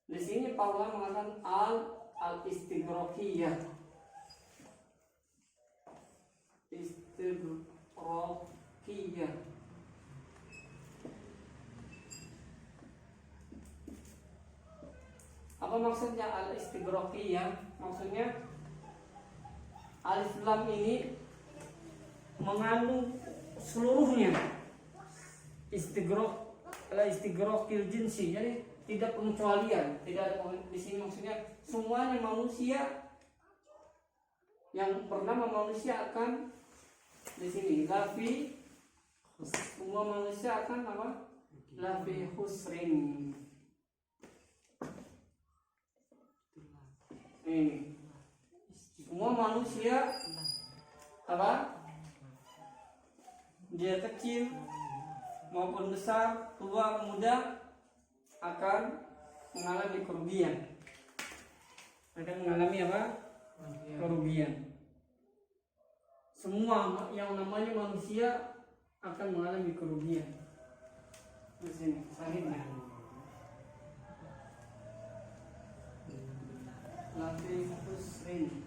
Di sini Pak ulama mengatakan al-istighraqiyah. Istighraqiyah. Apa maksudnya al-istighraqiyah? Maksudnya alif lam ini mengandung seluruhnya. Istighraqil jinsi, jadi tidak pengecualian, tidak ada di sini maksudnya semuanya manusia yang bernama manusia akan di sini lafi, semua manusia akan apa? Lafi husrin. Ini semua manusia apa? Dia kecil maupun besar, tua, muda akan mengalami kerugian. Akan mengalami apa? Kerugian. Semua yang namanya manusia akan mengalami kerugian. Di sini sahihnya. Lafi khusrin.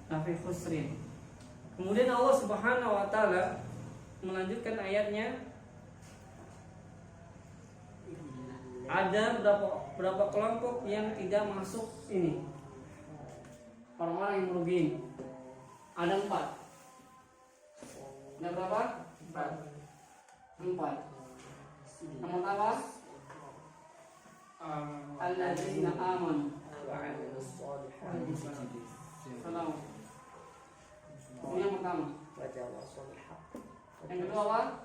Lafi khusrin. Kemudian Allah Subhanahu wa taala melanjutkan ayatnya. Ada berapa kelompok yang tidak masuk ini, orang-orang yang merugi. Ada 4. Ada berapa? 4. Yang pertama, alladzina amanu wa 'amilus shalihati. Salam. Ini yang pertama. Yang kedua apa?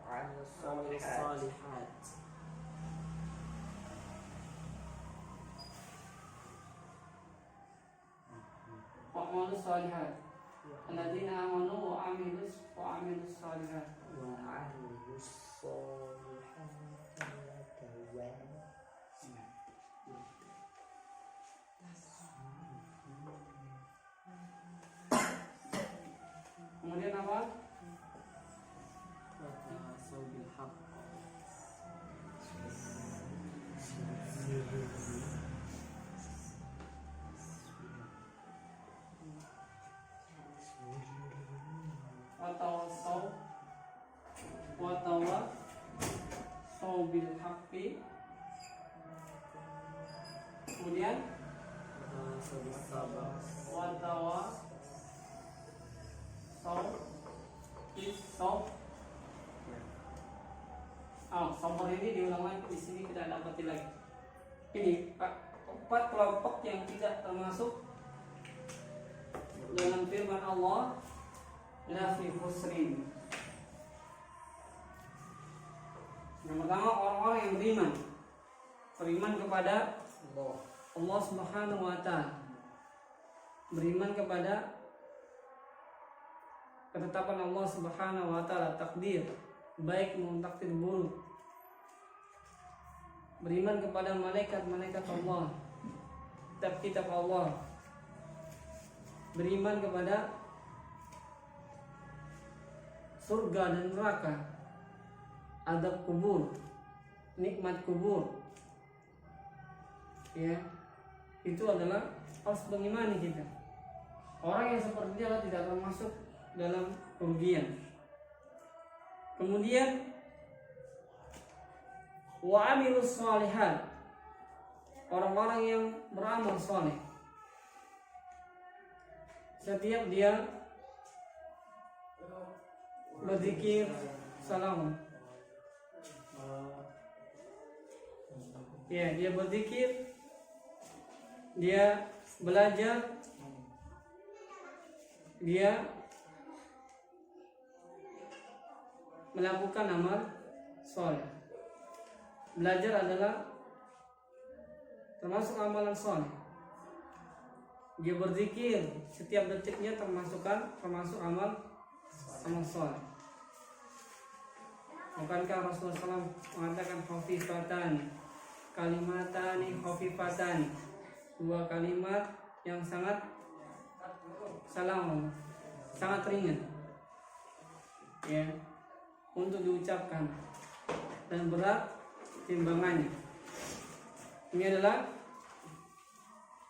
'amilus shalihat. Wa'amalus salihat. Alladzina amanu wa 'amilus salihat. Wa'amilus shalihat. Kemudian apa? Watawasau bil haqq. Watawasau bil haqqi. Kemudian Watawasau bis sabr. Sabar ini diulang lagi di sini, kita dapati lagi. Ini 4 kelompok yang tidak termasuk dalam firman Allah, la fi khusrin. Yang pertama, orang-orang yang beriman kepada Allah Subhanahu wa taala. Beriman kepada ketetapan Allah Subhanahu wa taala, takdir baik maupun takdir buruk. Beriman kepada malaikat-malaikat Allah, kitab-kitab Allah. Beriman kepada surga dan neraka, adab kubur, nikmat kubur. Ya, itu adalah harus mengimani kita. Orang yang seperti ini adalah tidak termasuk dalam kerugian. Kemudian wa 'amilus shalihat, orang-orang yang beramal saleh. Setiap dia berzikir, salam. Ya, dia berzikir, dia belajar, dia melakukan amal soleh. Belajar adalah termasuk amalan soleh. Dia berzikir setiap detiknya termasuk amal soleh. Bukankah Rasulullah SAW mengatakan khafifatan, kalimatani khafifatan, 2 kalimat yang sangat sangat ringan, ya, untuk diucapkan dan berat timbangannya. Ini adalah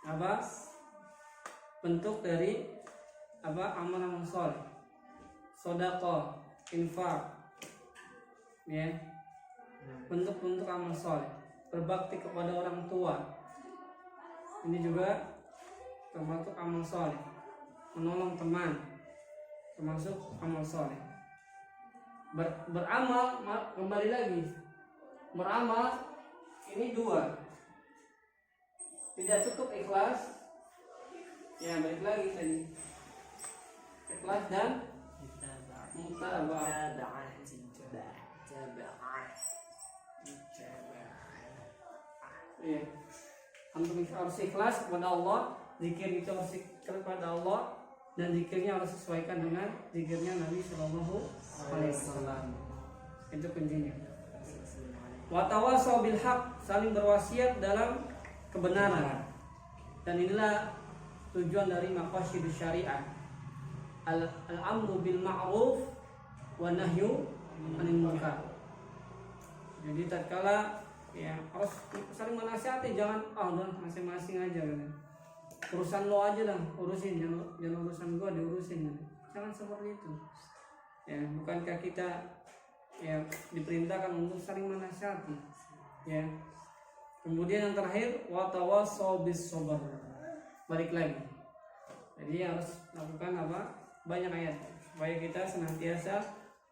apa? Bentuk dari apa? Amalan soleh, sedekah, infak, ya, bentuk-bentuk amal soleh. Berbakti kepada orang tua, ini juga termasuk amal soleh. Menolong teman termasuk amal soleh. Beramal, kembali lagi, beramal ini 2. Tidak cukup ikhlas, ya balik lagi tadi, ikhlas dan Ya. Antum harus ikhlas kepada Allah, zikir itu harus kepada Allah, dan zikirnya harus sesuaikan dengan zikirnya Nabi Sallallahu Alaihi Wasallam. Itu kuncinya. Wa tawasau bil haq, saling berwasiat dalam kebenaran. Dan inilah tujuan dari maqasidus syariah. Al-amru bil ma'ruf wa nahyu 'anil munkar. Jadi tatkala ya harus saling menasihati, jangan udah masing-masing aja kan. Urusan lo aja lah, urusin, jangan urusan gua diurusin. Jangan seperti itu. Ya, bukankah kita ya diperintahkan untuk saling menasihati? Ya. Kemudian yang terakhir, wa tawassaw bis sabr. Balik lagi. Jadi harus lakukan apa? Banyak ayat supaya kita senantiasa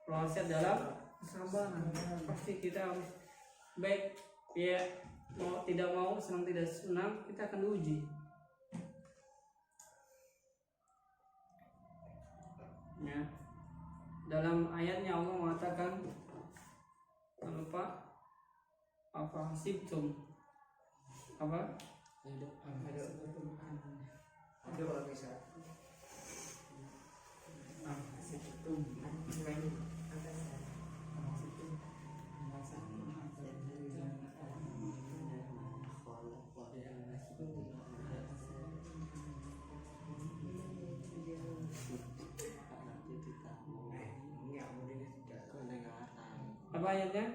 berwasiat dalam kesabaran. Pasti kita harus baik ya, mau tidak mau, senang tidak senang, kita akan diuji. Ya. Dalam ayatnya Allah mengatakan, lupa apa sibtum apa? Apa ayatnya?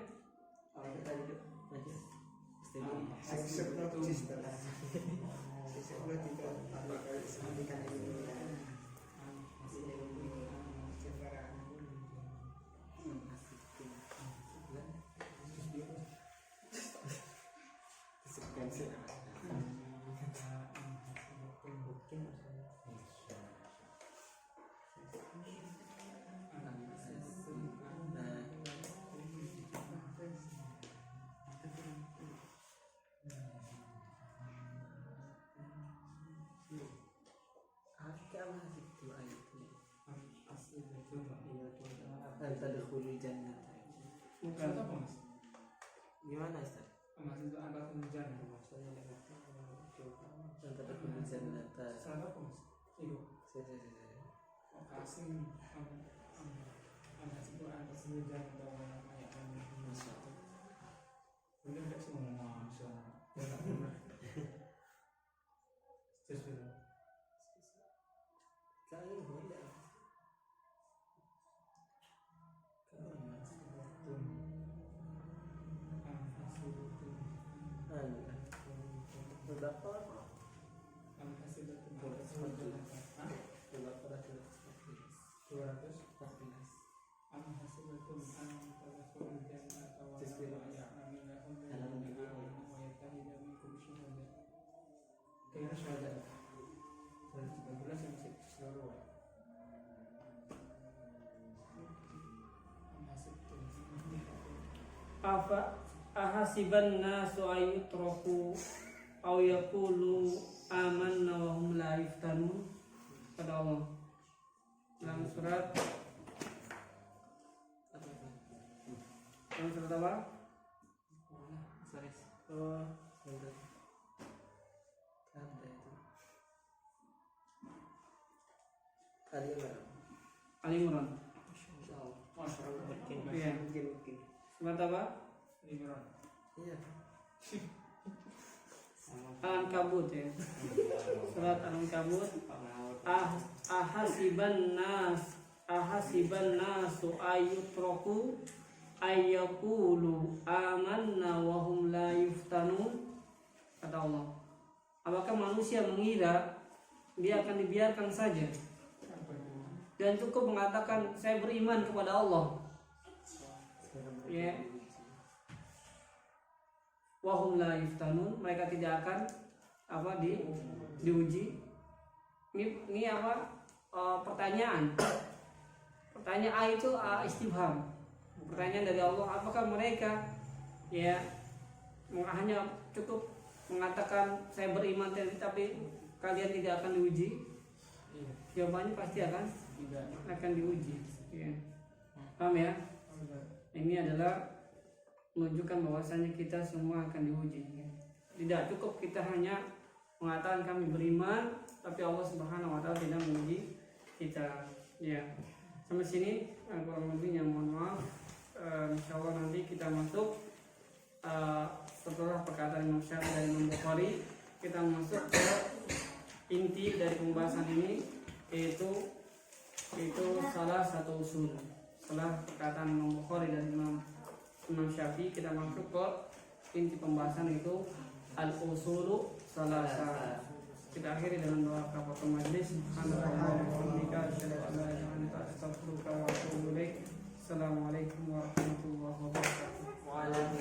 Tadkhulul jannah. Bukan. Gimana Ustaz? Maksud itu angka hujan Tadkhulul jannah. salah apa mas? Itu lokasi angka itu angka hujan atau ayat Masya Allah. mungkin tidak semua soal sesuatu Kali boleh. Apa ahasiban nasu ayyutraku aw yaqulu amanna wa hum la yuftanun. Kata Allah dalam surat apa? Oh, sebentar. Ada itu. Ali Imran. Masyaallah. Iya. Mungkin. Surat apa? Imran. Iya. Al-Ankabut ya. Surat Al-Ankabut. Ahasiban nasu ayyutraku ayyaqulu amanna wa hum la yuftanun. Kata Allah, apakah manusia mengira dia akan dibiarkan saja dan cukup mengatakan saya beriman kepada Allah, ya, wa hum la yuftanun, mereka tidak akan diuji. Ini apa? Pertanyaan A itu istifham, pertanyaan dari Allah, apakah mereka ya hanya cukup mengatakan saya beriman tapi kalian tidak akan diuji? Jawabannya pasti akan diuji, ya. Paham ya? Ini adalah menunjukkan bahwasanya kita semua akan diuji. Tidak cukup kita hanya mengatakan kami beriman, tapi Allah Subhanahu wa taala tidak menguji kita. Ya. Sampai sini kurang lebihnya mohon maaf. Insyaallah nanti kita masuk setelah perkataan Imam Syafi'i dan Imam Bukhari, kita masuk ke inti dari pembahasan ini, yaitu salah satu usul. Setelah perkataan Imam Bukhari dan Imam Syafi'i, kita masuk ke inti pembahasan, itu al-usulu salasa. Kita akhiri dengan doa kafaratul majlis. Alhamdulillah.